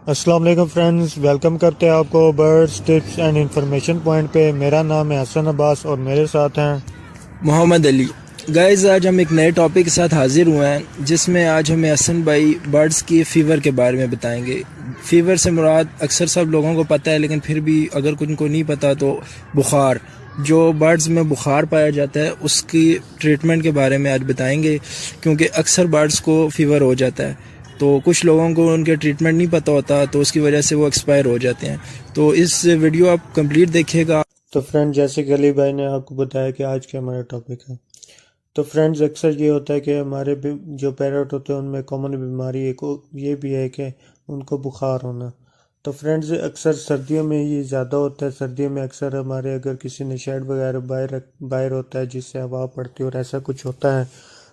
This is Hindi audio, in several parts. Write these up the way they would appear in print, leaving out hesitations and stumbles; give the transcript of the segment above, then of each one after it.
अस्सलाम वालेकुम फ्रेंड्स, वेलकम करते हैं आपको birds tips and information point पे। मेरा नाम है हसन अब्बास और मेरे साथ हैं मोहम्मद अली। गाइस, आज हम एक नए टॉपिक के साथ हाजिर हुए हैं जिसमें आज हमें हसन भाई बर्ड्स की फ़ीवर के बारे में बताएंगे। फ़ीवर से मुराद अक्सर सब लोगों को पता है, लेकिन फिर भी अगर कुछ को नहीं पता तो बुखार, जो बर्ड्स में बुखार पाया जाता है उसकी ट्रीटमेंट के बारे में आज बताएंगे, क्योंकि अक्सर बर्ड्स को फ़ीवर हो जाता है तो कुछ लोगों को उनके ट्रीटमेंट नहीं पता होता तो उसकी वजह से वो एक्सपायर हो जाते हैं। तो इस वीडियो आप कंप्लीट देखिएगा। तो फ्रेंड, जैसे कि अली भाई ने आपको बताया कि आज का हमारा टॉपिक है, तो फ्रेंड्स अक्सर ये होता है कि हमारे जो पैरट होते हैं उनमें कॉमन बीमारी एक ये भी है कि उनको बुखार होना। तो फ्रेंड्स अक्सर सर्दियों में ये ज़्यादा होता है। सर्दियों में अक्सर हमारे अगर किसी ने शेड वगैरह बाहर बाहर होता है जिससे हवा पड़ती है और ऐसा कुछ होता है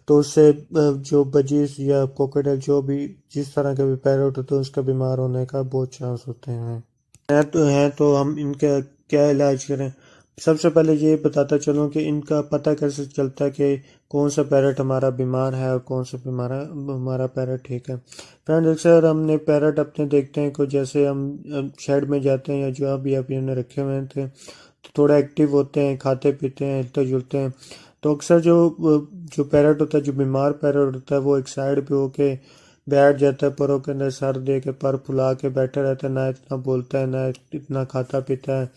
तो उससे जो बजीज या कोकोडल जो भी जिस तरह के भी पैरट होते हैं उसका बीमार होने का बहुत चांस होते हैं। तो हम इनका क्या इलाज करें। सबसे पहले ये बताता चलूँ कि इनका पता कैसे चलता है कि कौन सा पैरट हमारा बीमार है और कौन सा हमारा हमारा पैरट ठीक है। फ्रेंड्स अक्सर हमने पैरट अपने देखते हैं कि जैसे हम शेड में जाते हैं या जो भी आप इन्हें रखे हुए थे तो थोड़ा एक्टिव होते हैं, खाते पीते हैं, हिलते जुलते हैं। तो अक्सर जो पैरट होता है, जो बीमार पैरट होता है, वो एक साइड पे होके बैठ जाता है, परों के अंदर सर दे के पर फुला के बैठा रहता है, ना इतना बोलता है, ना इतना खाता पीता है,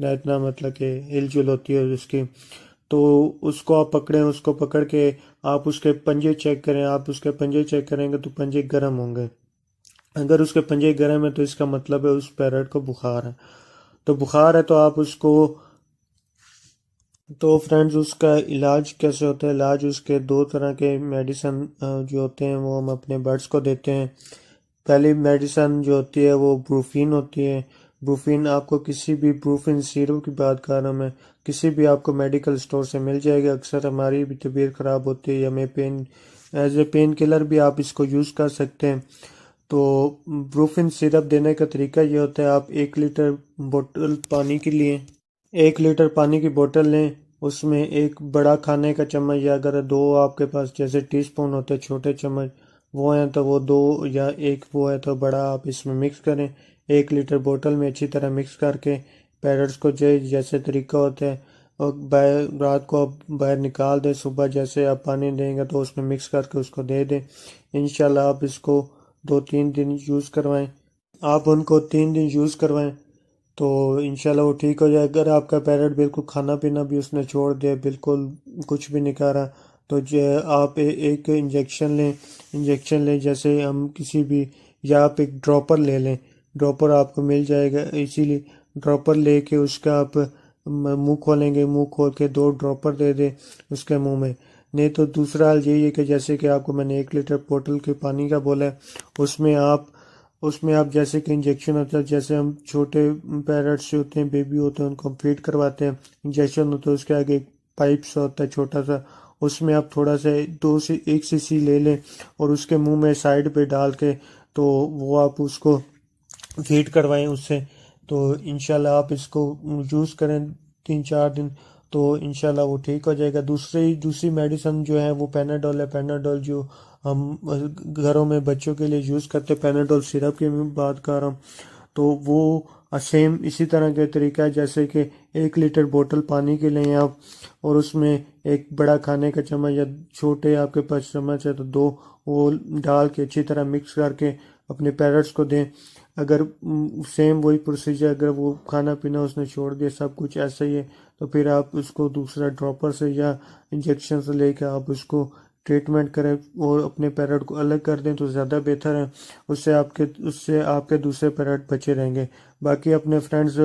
ना इतना मतलब कि हिलजुल होती है उसकी। तो उसको आप पकड़ें, उसको पकड़ के आप उसके पंजे चेक करें। आप उसके पंजे चेक करेंगे तो पंजे गर्म होंगे। अगर उसके पंजे गर्म है तो इसका मतलब है उस पैरट को बुखार है। तो बुखार है तो आप उसको, तो फ्रेंड्स उसका इलाज कैसे होता है। इलाज उसके दो तरह के मेडिसन जो होते हैं वो हम अपने बर्ड्स को देते हैं। पहली मेडिसन जो होती है वो ब्रूफिन होती है। ब्रूफिन आपको किसी भी, ब्रूफिन सिरप की बात कर रहा हूँ मैं, किसी भी आपको मेडिकल स्टोर से मिल जाएगी। अक्सर हमारी भी तबीयत ख़राब होती है या हमें pain, as a pain killer भी आप इसको यूज़ कर सकते हैं। तो ब्रूफिन सिरप देने का तरीका ये होता है, आप 1 लीटर बोतल पानी के लिए 1 लीटर पानी की बोतल लें, उसमें एक बड़ा खाने का चम्मच या अगर दो आपके पास जैसे टीस्पून होते हैं छोटे चम्मच वो हैं तो वो दो, या एक वो है तो बड़ा, आप इसमें मिक्स करें। 1 लीटर बोतल में अच्छी तरह मिक्स करके पैरट्स को जैसे तरीका होता है और रात को आप बाहर निकाल दें। सुबह जैसे आप पानी देंगे तो उसमें मिक्स करके उसको दे दें। इंशाल्लाह आप इसको 2-3 दिन यूज़ करवाएं। आप उनको 3 दिन यूज़ करवाएं तो इंशाल्लाह वो ठीक हो जाए। अगर आपका पैरट बिल्कुल खाना पीना भी उसने छोड़ दिया, बिल्कुल कुछ भी नहीं खा रहा, तो आप एक इंजेक्शन लें। इंजेक्शन लें जैसे हम किसी भी, या आप एक ड्रॉपर ले लें। ड्रॉपर आपको मिल जाएगा इसीलिए। ड्रॉपर लेके उसका आप मुंह खोलेंगे, मुंह खोल के 2 ड्रॉपर दे दें उसके मुंह में। नहीं तो दूसरा हाल यही है कि जैसे कि आपको मैंने 1 लीटर बोतल के पानी का बोला है, उसमें आप उसमें आप जैसे कि इंजेक्शन होता है, जैसे हम छोटे पैरट्स होते हैं, बेबी होते हैं, उनको हम फीड करवाते हैं। इंजेक्शन होता है उसके आगे एक पाइप सा होता है छोटा सा, उसमें आप थोड़ा सा 2 से 1 सीसी ले लें और उसके मुंह में साइड पे डाल के तो वो आप उसको फीड करवाएं उससे। तो इंशाल्लाह आप इसको यूज़ करें 3-4 दिन तो इंशाल्लाह वो ठीक हो जाएगा। दूसरी मेडिसिन जो है वो पैनाडोल है। पैनाडोल जो हम घरों में बच्चों के लिए यूज़ करते हैं, पैनाडोल सिरप की मैं बात कर रहा हूँ। तो वो सेम इसी तरह का तरीका है जैसे कि 1 लीटर बोतल पानी के लें आप और उसमें एक बड़ा खाने का चम्मच या छोटे आपके पास चम्मच है तो 2 वो डाल के अच्छी तरह मिक्स करके अपने पैरट्स को दें। अगर सेम वही प्रोसीजर, अगर वो खाना पीना उसने छोड़ दिया, सब कुछ ऐसा ही है, तो फिर आप उसको दूसरा ड्रॉपर से या इंजेक्शन से लेकर आप उसको ट्रीटमेंट करें और अपने पैरट को अलग कर दें तो ज़्यादा बेहतर है। उससे आपके दूसरे पैरट बचे रहेंगे। बाकी अपने फ्रेंड्स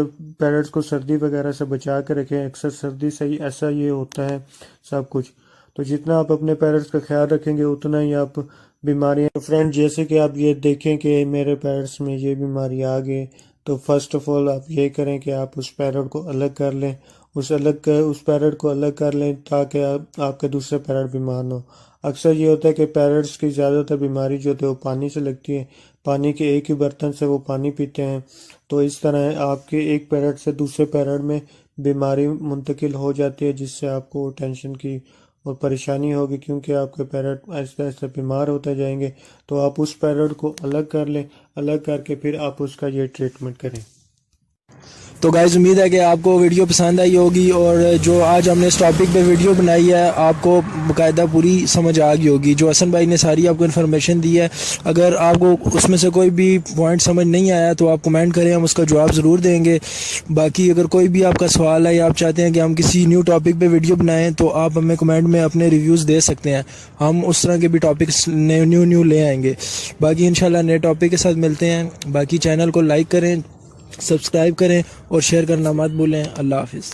पैरट्स को सर्दी वगैरह से बचा के रखें। अक्सर सर्दी से ही ऐसा ये होता है सब कुछ। तो जितना आप अपने पैरट्स का ख्याल रखेंगे उतना ही आप बीमारियां, तो फ्रेंड जैसे कि आप ये देखें कि मेरे पैरट्स में ये बीमारी आ गई, तो फर्स्ट ऑफ ऑल आप ये करें कि आप उस पैरट को अलग कर लें। उस पैरट को अलग कर लें ताकि आपके दूसरे पैरट बीमार ना हो। अक्सर ये होता है कि पैरट्स की ज़्यादातर बीमारी जो होती है वो पानी से लगती है। पानी के एक ही बर्तन से वो पानी पीते हैं, तो इस तरह आपके एक पैरट से दूसरे पैरट में बीमारी मुंतकिल हो जाती है जिससे आपको टेंशन की और परेशानी होगी, क्योंकि आपके पैरट आहिस्ता आहिस्ता बीमार होते जाएंगे। तो आप उस पैरट को अलग कर लें, अलग करके फिर आप उसका ये ट्रीटमेंट करें। तो गाइस उम्मीद है कि आपको वीडियो पसंद आई होगी, और जो आज हमने इस टॉपिक पे वीडियो बनाई है आपको बाकायदा पूरी समझ आ गई होगी। जो हसन भाई ने सारी आपको इन्फॉर्मेशन दी है, अगर आपको उसमें से कोई भी पॉइंट समझ नहीं आया तो आप कमेंट करें, हम उसका जवाब ज़रूर देंगे। बाकी अगर कोई भी आपका सवाल है या आप चाहते हैं कि हम किसी न्यू टॉपिक पे वीडियो बनाएं तो आप हमें कमेंट में अपने रिव्यूज़ दे सकते हैं, हम उस तरह के भी टॉपिक्स न्यू ले आएंगे। बाकी इंशाल्लाह नए टॉपिक के साथ मिलते हैं। बाकी चैनल को लाइक करें, सब्सक्राइब करें और शेयर करना मत भूलें। अल्लाह हाफिज़।